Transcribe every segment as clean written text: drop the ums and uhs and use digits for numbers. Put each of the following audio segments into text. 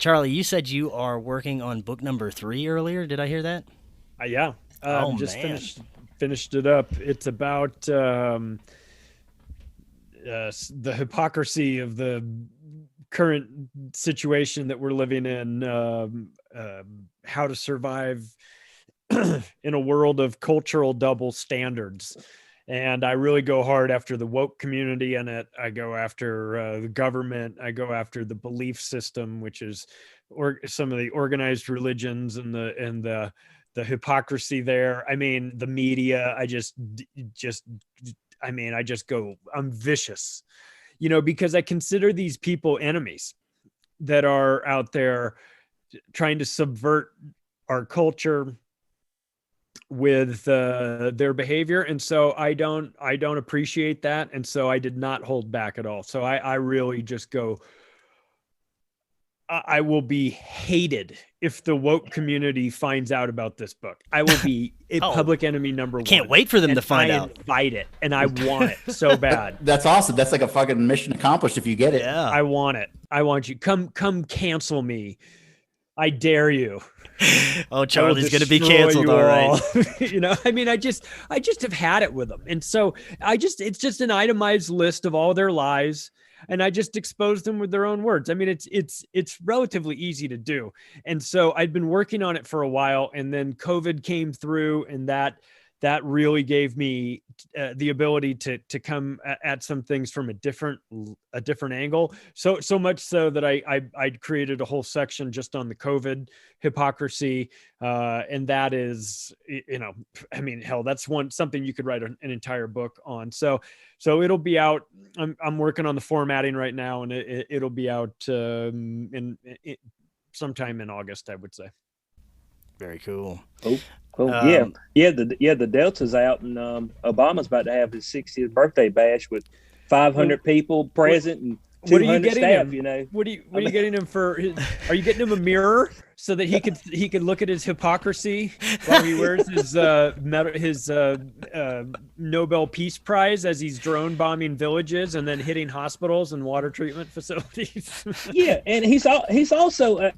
Charlie, you said you are working on book number 3 earlier. Did I hear that? Yeah. Oh, Just man. finished it up. It's about the hypocrisy of the current situation that we're living in, how to survive in a world of cultural double standards. And I really go hard after the woke community in it. I go after the government. I go after the belief system, which is some of the organized religions and the hypocrisy there. I mean, the media. I just go. I'm vicious, because I consider these people enemies that are out there trying to subvert our culture with their behavior. And so I don't appreciate that. And so I did not hold back at all. So I really just go, I will be hated if the woke community finds out about this book. I will be public enemy number one. Can't wait for them to find out. I invite it, and I want it so bad. That's awesome. That's like a fucking mission accomplished if you get it. Yeah. I want it. I want you. Come cancel me. I dare you. Oh, Charlie's going to be canceled. All right. I just have had it with them. And so it's just an itemized list of all their lies. And I just expose them with their own words. I mean, it's relatively easy to do. And so I'd been working on it for a while, and then COVID came through, and that really gave me the ability to come at some things from a different angle. So much so that I created a whole section just on the COVID hypocrisy. And that is, hell, that's something you could write an entire book on. So it'll be out. I'm working on the formatting right now, and it'll be out sometime in August, I would say. Very cool. Oh, the Delta's out, and Obama's about to have his 60th birthday bash with 500 people present and 200 staff. What are you getting him for? Are you getting him a mirror so that he could look at his hypocrisy while he wears his Nobel Peace Prize as he's drone bombing villages and then hitting hospitals and water treatment facilities? Yeah, and he's also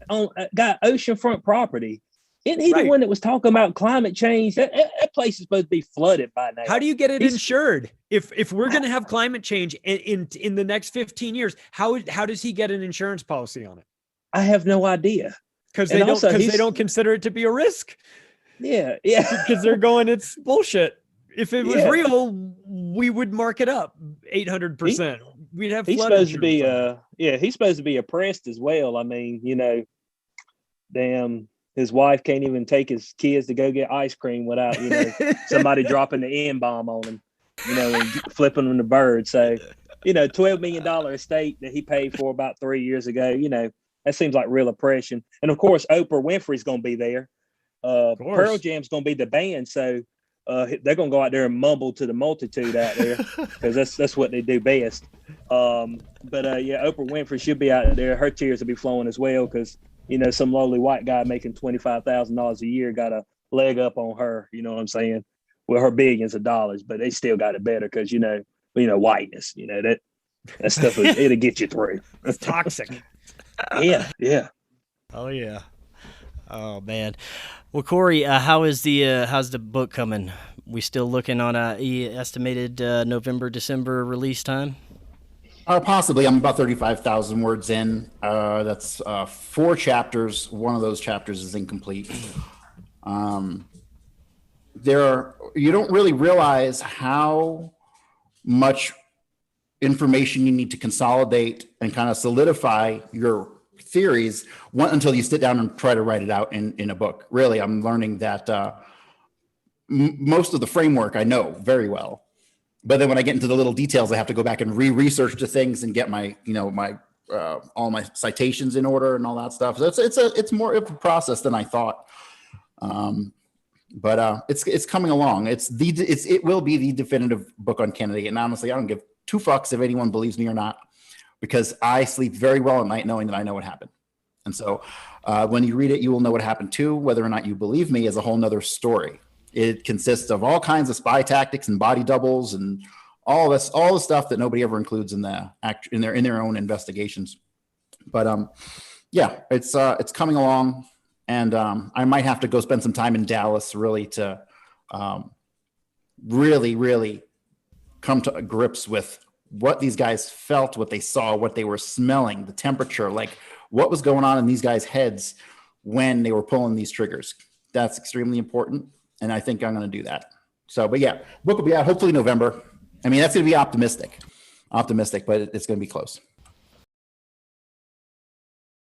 got oceanfront property. Isn't he the one that was talking about climate change? That place is supposed to be flooded by now. How do you get it insured? If we're going to have climate change in the next 15 years, how does he get an insurance policy on it? I have no idea. Because they don't consider it to be a risk. Yeah. Because they're going, it's bullshit. If it was real, we would mark it up 800%. We'd have. He's supposed to be he's supposed to be oppressed as well. I mean, damn. His wife can't even take his kids to go get ice cream without, somebody dropping the N-bomb on him, and flipping them the bird. So, $12 million estate that he paid for about 3 years ago, that seems like real oppression. And of course, Oprah Winfrey's going to be there. Pearl Jam's going to be the band. So they're going to go out there and mumble to the multitude out there because that's what they do best. Oprah Winfrey should be out there. Her tears will be flowing as well because, some lowly white guy making $25,000 a year got a leg up on her, you know what I'm saying? Well, her billions of dollars, but they still got it better because, whiteness, that stuff, it'll get you through. It's toxic. Yeah. Oh, yeah. Oh, man. Well, Cory, how's the book coming? We still looking on a estimated November, December release time? Possibly. I'm about 35,000 words in. That's 4 chapters. One of those chapters is incomplete. You don't really realize how much information you need to consolidate and kind of solidify your theories until you sit down and try to write it out in a book. Really, I'm learning that most of the framework I know very well. But then when I get into the little details, I have to go back and re-research the things and get my, all my citations in order and all that stuff. So it's more of a process than I thought. But it's coming along. It will be the definitive book on Kennedy. And honestly, I don't give 2 fucks if anyone believes me or not, because I sleep very well at night knowing that I know what happened. And so when you read it, you will know what happened too. Whether or not you believe me is a whole nother story. It consists of all kinds of spy tactics and body doubles and all the stuff that nobody ever includes in their own investigations. But yeah, it's coming along, and I might have to go spend some time in Dallas really to really come to grips with what these guys felt, what they saw, what they were smelling, the temperature, like what was going on in these guys' heads when they were pulling these triggers. That's extremely important, and I think I'm going to do that. So, but yeah, book will be out hopefully November. I mean, that's going to be optimistic, but it's going to be close.